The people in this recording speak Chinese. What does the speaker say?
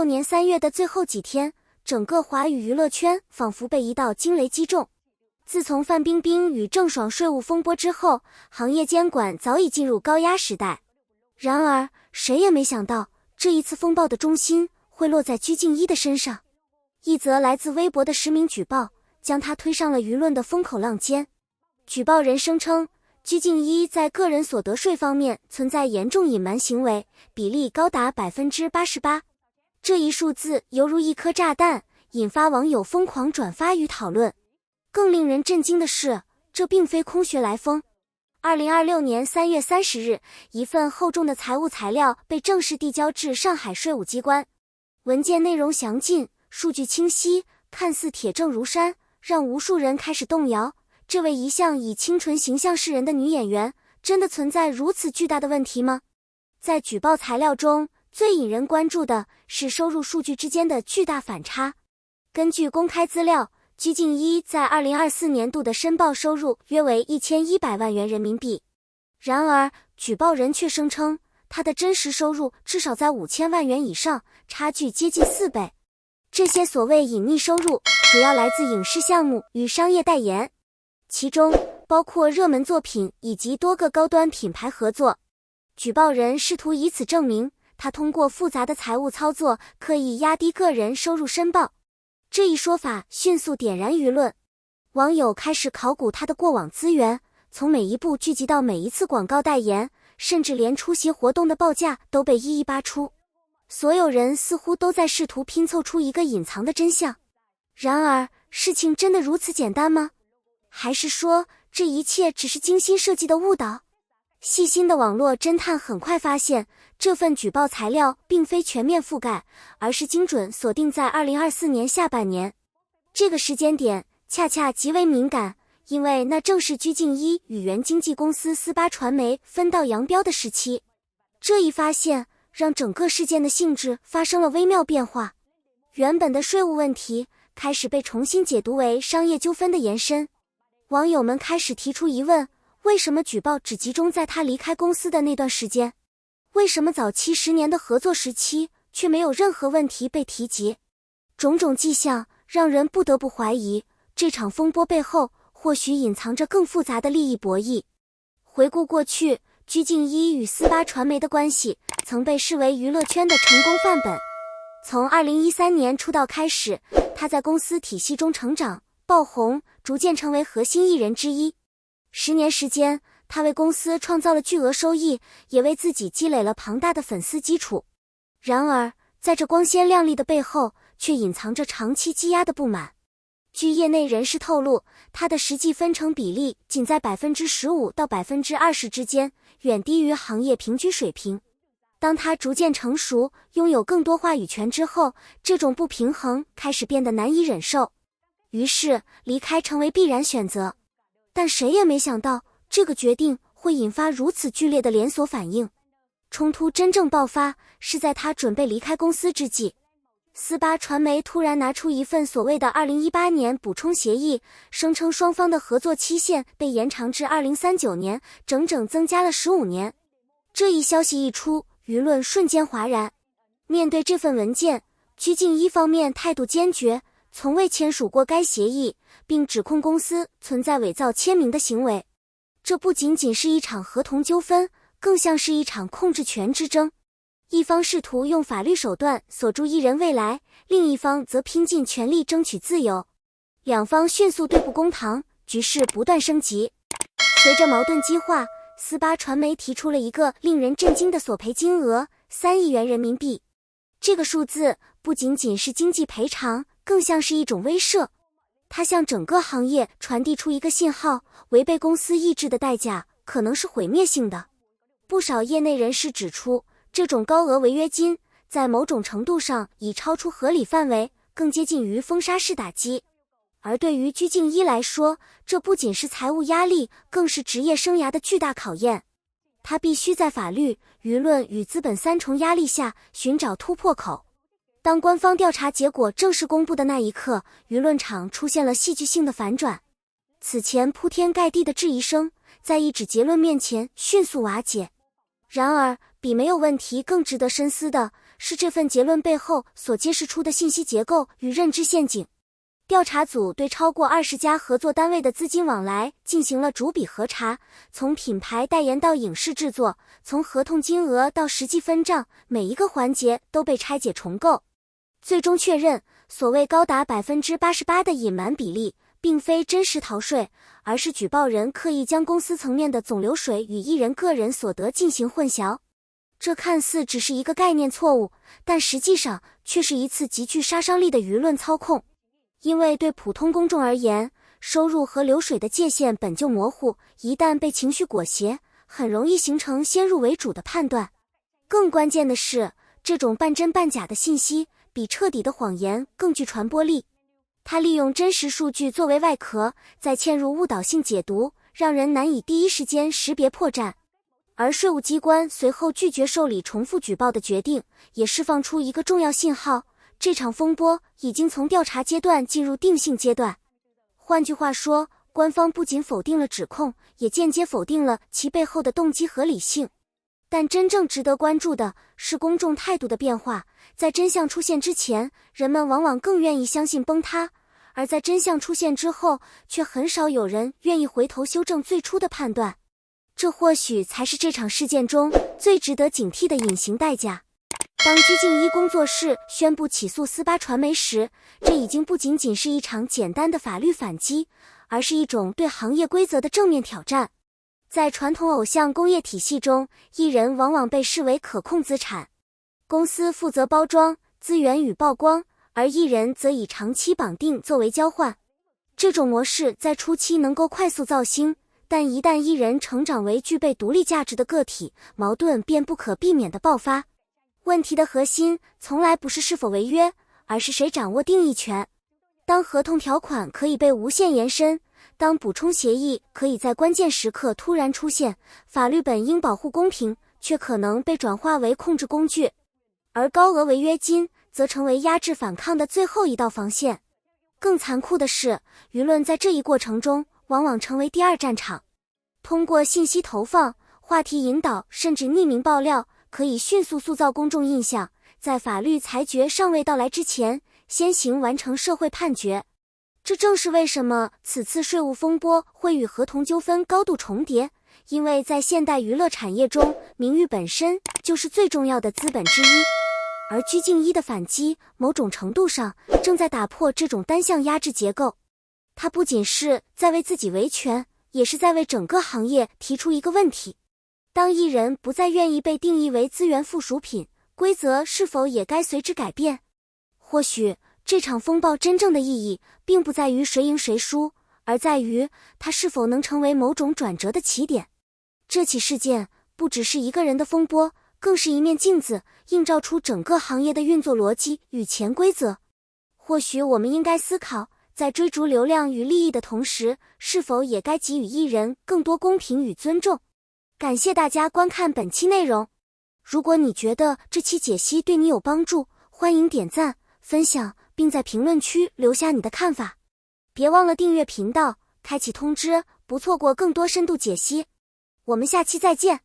年3月的最后几天，整个华语娱乐圈仿佛被一道惊雷击中。自从范冰冰与郑爽税务风波之后，行业监管早已进入高压时代。然而，谁也没想到，这一次风暴的中心会落在鞠婧祎的身上。一则来自微博的实名举报，将她推上了舆论的风口浪尖。举报人声称，鞠婧祎在个人所得税方面存在严重隐瞒行为，比例高达 88%。这一数字犹如一颗炸弹，引发网友疯狂转发与讨论。更令人震惊的是，这并非空穴来风。2026年3月30日，一份厚重的财务材料被正式递交至上海税务机关。文件内容详尽，数据清晰，看似铁证如山，让无数人开始动摇，这位一向以清纯形象示人的女演员，真的存在如此巨大的问题吗？在举报材料中，最引人关注的是收入数据之间的巨大反差。根据公开资料，鞠婧祎在2024年度的申报收入约为1100万元人民币。然而，举报人却声称，她的真实收入至少在5000万元以上，差距接近4倍。这些所谓隐匿收入，主要来自影视项目与商业代言，其中包括热门作品以及多个高端品牌合作。举报人试图以此证明，他通过复杂的财务操作，刻意压低个人收入申报。这一说法迅速点燃舆论，网友开始考古他的过往资源，从每一部剧集到每一次广告代言，甚至连出席活动的报价都被一一扒出。所有人似乎都在试图拼凑出一个隐藏的真相。然而，事情真的如此简单吗？还是说，这一切只是精心设计的误导？细心的网络侦探很快发现，这份举报材料并非全面覆盖，而是精准锁定在2024年下半年。这个时间点恰恰极为敏感，因为那正是鞠婧祎与原经纪公司斯巴传媒分道扬镳的时期。这一发现让整个事件的性质发生了微妙变化。原本的税务问题开始被重新解读为商业纠纷的延伸。网友们开始提出疑问，为什么举报只集中在他离开公司的那段时间？为什么早期10年的合作时期却没有任何问题被提及？种种迹象让人不得不怀疑，这场风波背后或许隐藏着更复杂的利益博弈。回顾过去，鞠婧祎与斯巴传媒的关系曾被视为娱乐圈的成功范本。从2013年出道开始，他在公司体系中成长、爆红，逐渐成为核心艺人之一。10年时间，他为公司创造了巨额收益，也为自己积累了庞大的粉丝基础。然而，在这光鲜亮丽的背后，却隐藏着长期积压的不满。据业内人士透露，他的实际分成比例仅在 15% 到 20% 之间，远低于行业平均水平。当他逐渐成熟，拥有更多话语权之后，这种不平衡开始变得难以忍受。于是，离开成为必然选择。但谁也没想到，这个决定会引发如此剧烈的连锁反应。冲突真正爆发是在他准备离开公司之际。斯巴传媒突然拿出一份所谓的2018年补充协议，声称双方的合作期限被延长至2039年，整整增加了15年。这一消息一出，舆论瞬间哗然。面对这份文件，鞠婧祎方面态度坚决，从未签署过该协议，并指控公司存在伪造签名的行为。这不仅仅是一场合同纠纷，更像是一场控制权之争。一方试图用法律手段锁住艺人未来，另一方则拼尽全力争取自由。两方迅速对簿公堂，局势不断升级。随着矛盾激化，斯巴传媒提出了一个令人震惊的索赔金额3亿元人民币。这个数字不仅仅是经济赔偿，更像是一种威慑。它向整个行业传递出一个信号，违背公司意志的代价可能是毁灭性的。不少业内人士指出，这种高额违约金在某种程度上已超出合理范围，更接近于封杀式打击。而对于鞠婧祎来说，这不仅是财务压力，更是职业生涯的巨大考验。他必须在法律、舆论与资本3重压力下寻找突破口。当官方调查结果正式公布的那一刻，舆论场出现了戏剧性的反转。此前铺天盖地的质疑声，在一纸结论面前迅速瓦解。然而，比没有问题更值得深思的是这份结论背后所揭示出的信息结构与认知陷阱。调查组对超过20家合作单位的资金往来进行了逐笔核查，从品牌代言到影视制作，从合同金额到实际分账，每一个环节都被拆解重构。最终确认，所谓高达 88% 的隐瞒比例，并非真实逃税，而是举报人刻意将公司层面的总流水与艺人个人所得进行混淆。这看似只是一个概念错误，但实际上却是一次极具杀伤力的舆论操控。因为对普通公众而言，收入和流水的界限本就模糊，一旦被情绪裹挟，很容易形成先入为主的判断。更关键的是，这种半真半假的信息比彻底的谎言更具传播力。它利用真实数据作为外壳，再嵌入误导性解读，让人难以第一时间识别破绽。而税务机关随后拒绝受理重复举报的决定，也释放出一个重要信号：这场风波已经从调查阶段进入定性阶段。换句话说，官方不仅否定了指控，也间接否定了其背后的动机和理性。但真正值得关注的是公众态度的变化。在真相出现之前，人们往往更愿意相信崩塌，而在真相出现之后，却很少有人愿意回头修正最初的判断。这或许才是这场事件中最值得警惕的隐形代价。当鞠婧祎工作室宣布起诉斯巴传媒时，这已经不仅仅是一场简单的法律反击，而是一种对行业规则的正面挑战。在传统偶像工业体系中，艺人往往被视为可控资产，公司负责包装、资源与曝光，而艺人则以长期绑定作为交换。这种模式在初期能够快速造星，但一旦艺人成长为具备独立价值的个体，矛盾便不可避免地爆发。问题的核心从来不是是否违约，而是谁掌握定义权。当合同条款可以被无限延伸，当补充协议可以在关键时刻突然出现，法律本应保护公平，却可能被转化为控制工具。而高额违约金则成为压制反抗的最后一道防线。更残酷的是，舆论在这一过程中往往成为第二战场。通过信息投放、话题引导，甚至匿名爆料，可以迅速塑造公众印象，在法律裁决尚未到来之前，先行完成社会判决。这正是为什么此次税务风波会与合同纠纷高度重叠，因为在现代娱乐产业中，名誉本身就是最重要的资本之一。而鞠婧祎的反击，某种程度上正在打破这种单向压制结构。他不仅是在为自己维权，也是在为整个行业提出一个问题：当艺人不再愿意被定义为资源附属品，规则是否也该随之改变？或许这场风暴真正的意义，并不在于谁赢谁输，而在于它是否能成为某种转折的起点。这起事件不只是一个人的风波，更是一面镜子，映照出整个行业的运作逻辑与潜规则。或许我们应该思考，在追逐流量与利益的同时，是否也该给予艺人更多公平与尊重。感谢大家观看本期内容。如果你觉得这期解析对你有帮助，欢迎点赞、分享，并在评论区留下你的看法。别忘了订阅频道，开启通知，不错过更多深度解析。我们下期再见。